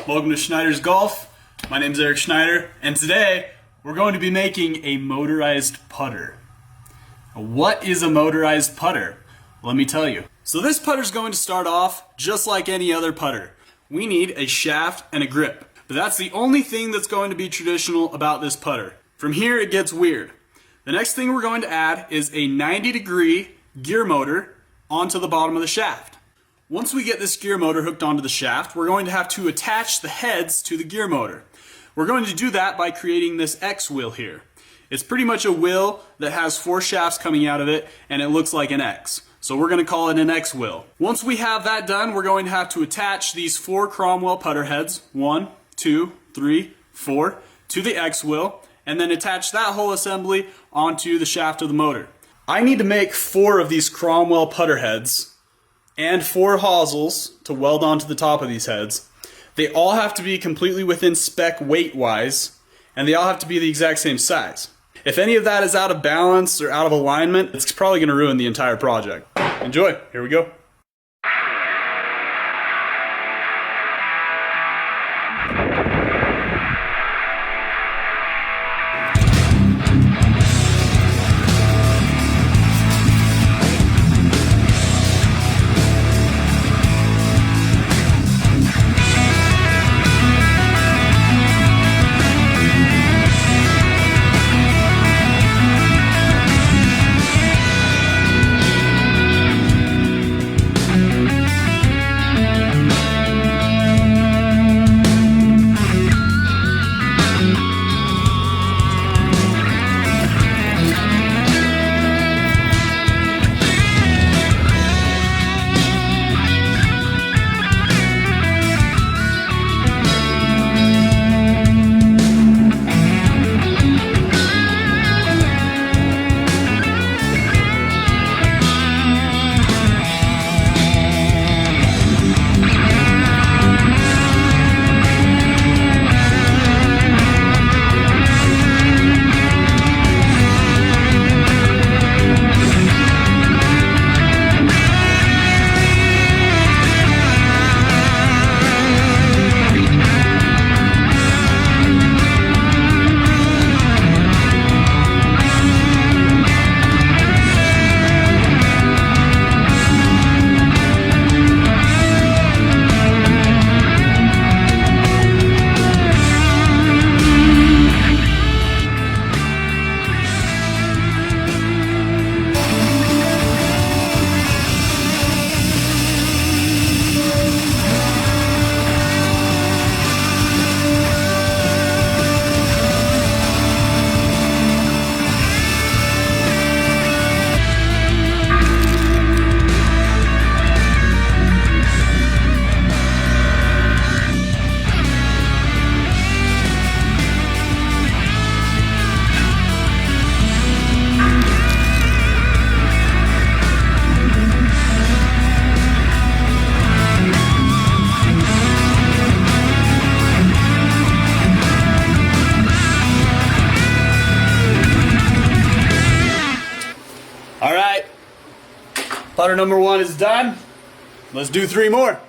welcome to Schneider's Golf. My name is Eric Schneider, and today we're going to be making a motorized putter. What is a motorized putter? Let me tell you. So this putter is going to start off just like any other putter. We need a shaft and a grip, but that's the only thing that's going to be traditional about this putter. From here it gets weird. The next thing we're going to add is a 90-degree gear motor onto the bottom of the shaft. Once we get this gear motor hooked onto the shaft, we're going to have to attach the heads to the gear motor. We're going to do that by creating this X wheel here. It's pretty much a wheel that has 4 shafts coming out of it, and it looks like an X. So we're going to call it an X wheel. Once we have that done, we're going to have to attach these 4 Cromwell putter heads, 1, 2, 3, 4, to the X wheel, and then attach that whole assembly onto the shaft of the motor. I need to make 4 of these Cromwell putter heads and 4 hosels to weld onto the top of these heads. They all have to be completely within spec weight-wise, and they all have to be the exact same size. If any of that is out of balance or out of alignment, it's probably going to ruin the entire project. Enjoy. Here we go. Alright, putter number 1 is done. Let's do 3 more.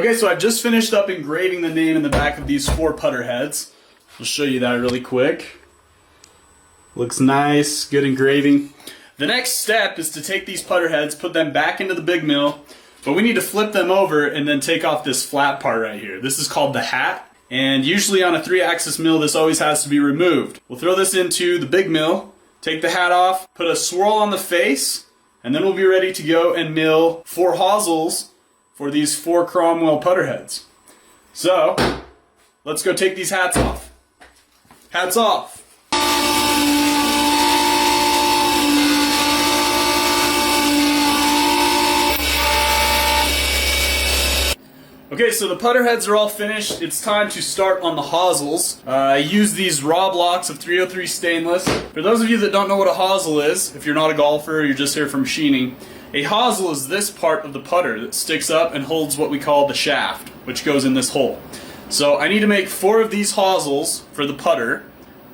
Okay, so I've just finished up engraving the name in the back of these 4 putter heads. I'll show you that really quick. Looks nice, good engraving. The next step is to take these putter heads, put them back into the big mill, but we need to flip them over and then take off this flat part right here. This is called the hat, and usually on a 3-axis mill this always has to be removed. We'll throw this into the big mill, take the hat off, put a swirl on the face, and then we'll be ready to go and mill 4 hosels for these 4 Cromwell putter heads. So, let's go take these hats off. Hats off! Okay, so the putter heads are all finished. It's time to start on the hosels. I use these raw blocks of 303 stainless. For those of you that don't know what a hosel is, if you're not a golfer, you're just here for machining, a hosel is this part of the putter that sticks up and holds what we call the shaft, which goes in this hole. So I need to make 4 of these hosels for the putter.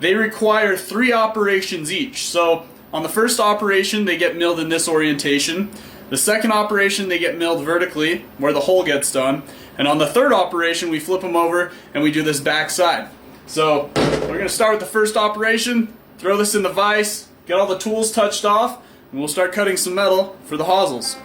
They require 3 operations each. So on the first operation, they get milled in this orientation. The second operation, they get milled vertically, where the hole gets done. And on the third operation, we flip them over and we do this back side. So we're going to start with the first operation, throw this in the vise, get all the tools touched off, and we'll start cutting some metal for the hosels.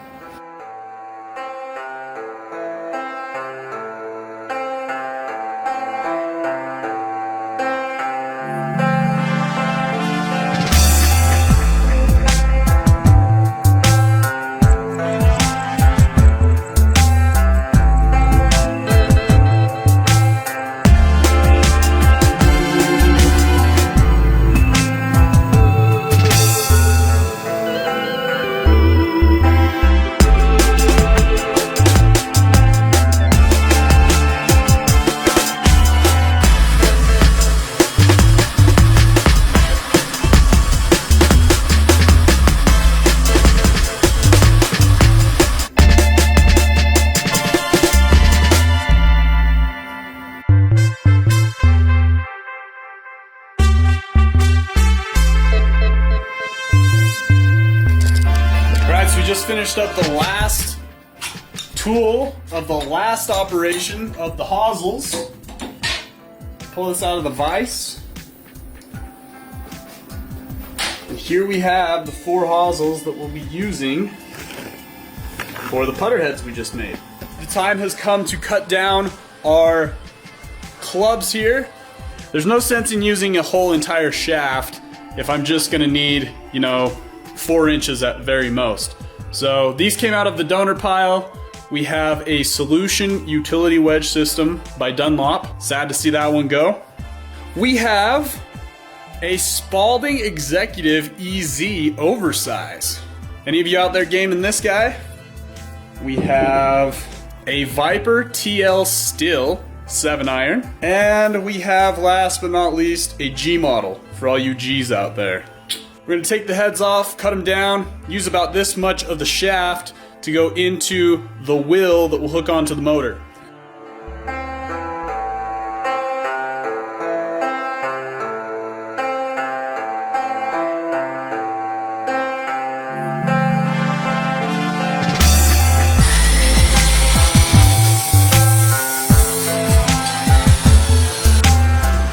Just finished up the last tool of the last operation of the hosels. Pull this out of the vise. And here we have the 4 hosels that we'll be using for the putter heads we just made. The time has come to cut down our clubs here. There's no sense in using a whole entire shaft if I'm just gonna need, 4 inches at very most. So these came out of the donor pile. We have a Solution utility wedge system by Dunlop. Sad to see that one go. We have a Spalding Executive EZ oversize. Any of you out there gaming this guy? We have a Viper TL Still 7-iron. And we have, last but not least, a G model for all you G's out there. We're going to take the heads off, cut them down, use about this much of the shaft to go into the wheel that will hook onto the motor.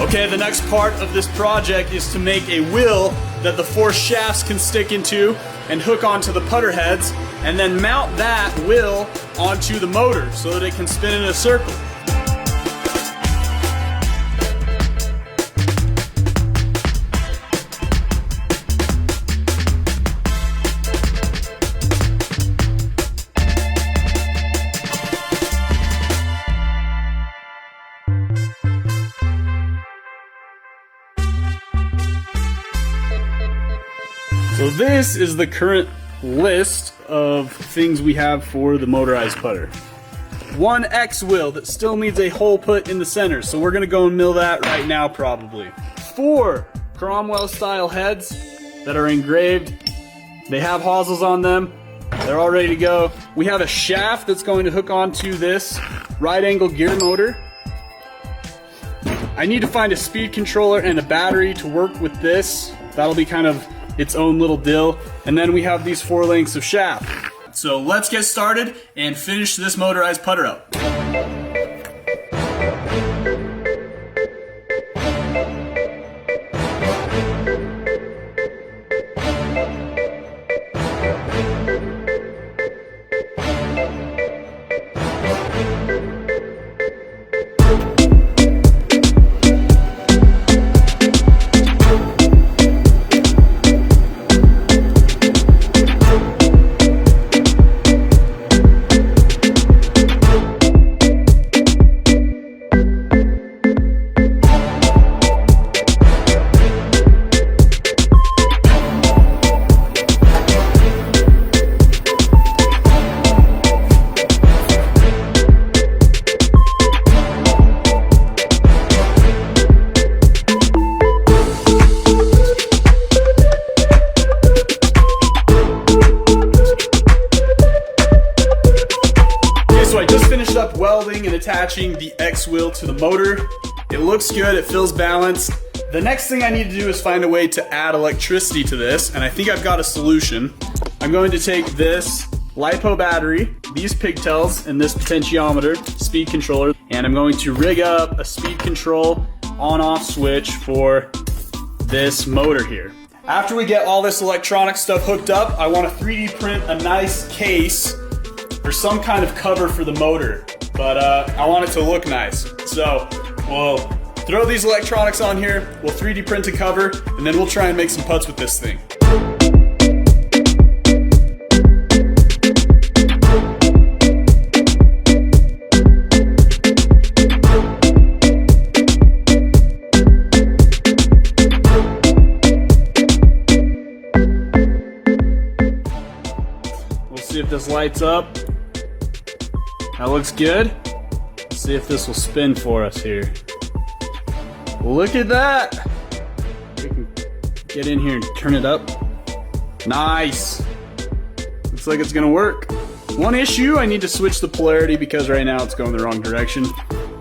Okay, the next part of this project is to make a wheel that the 4 shafts can stick into and hook onto the putter heads, and then mount that wheel onto the motor so that it can spin in a circle. So this is the current list of things we have for the motorized putter. 1 X wheel that still needs a hole put in the center, so we're gonna go and mill that right now probably. 4 Cromwell style heads that are engraved. They have hosels on them. They're all ready to go. We have a shaft that's going to hook onto this right angle gear motor. I need to find a speed controller and a battery to work with this. That'll be kind of its own little deal. And then we have these 4 lengths of shaft. So let's get started and finish this motorized putter up. attaching the X wheel to the motor. It looks good, it feels balanced. The next thing I need to do is find a way to add electricity to this, and I think I've got a solution. I'm going to take this LiPo battery, these pigtails, and this potentiometer, speed controller, and I'm going to rig up a speed control on-off switch for this motor here. After we get all this electronic stuff hooked up, I want to 3D print a nice case or some kind of cover for the motor, but I want it to look nice. So we'll throw these electronics on here, we'll 3D print a cover, and then we'll try and make some putts with this thing. We'll see if this lights up. That looks good. Let's see if this will spin for us here. Look at that! We can get in here and turn it up. Nice! Looks like it's gonna work. One issue, I need to switch the polarity because right now it's going the wrong direction.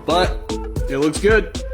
But it looks good.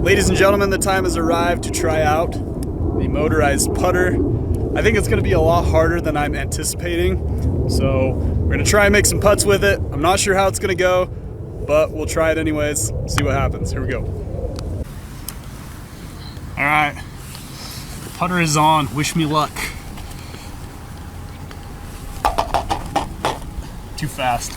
Ladies and gentlemen, the time has arrived to try out the motorized putter. I think it's going to be a lot harder than I'm anticipating, so we're going to try and make some putts with it. I'm not sure how it's going to go, but we'll try it anyways, see what happens. Here we go. All right, the putter is on. Wish me luck. Too fast.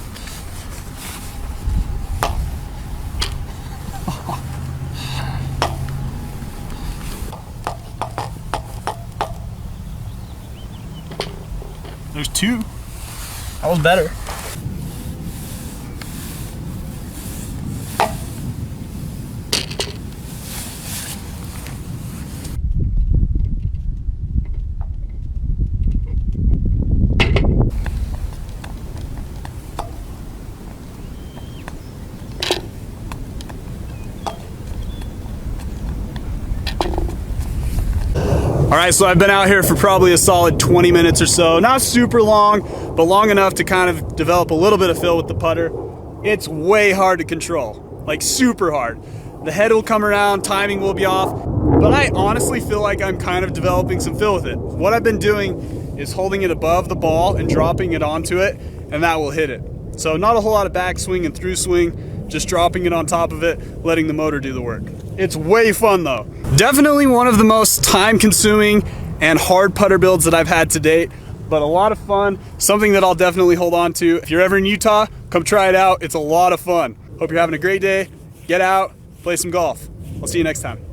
There's two. That was better. All right, so I've been out here for probably a solid 20 minutes or so. Not super long, but long enough to kind of develop a little bit of feel with the putter. It's way hard to control, like super hard. The head will come around, timing will be off, but I honestly feel like I'm kind of developing some feel with it. What I've been doing is holding it above the ball and dropping it onto it, and that will hit it. So not a whole lot of backswing and through swing, just dropping it on top of it, letting the motor do the work. It's way fun though. Definitely one of the most time-consuming and hard putter builds that I've had to date, but a lot of fun, something that I'll definitely hold on to. If you're ever in Utah, come try it out. It's a lot of fun. Hope you're having a great day. Get out, play some golf. I'll see you next time.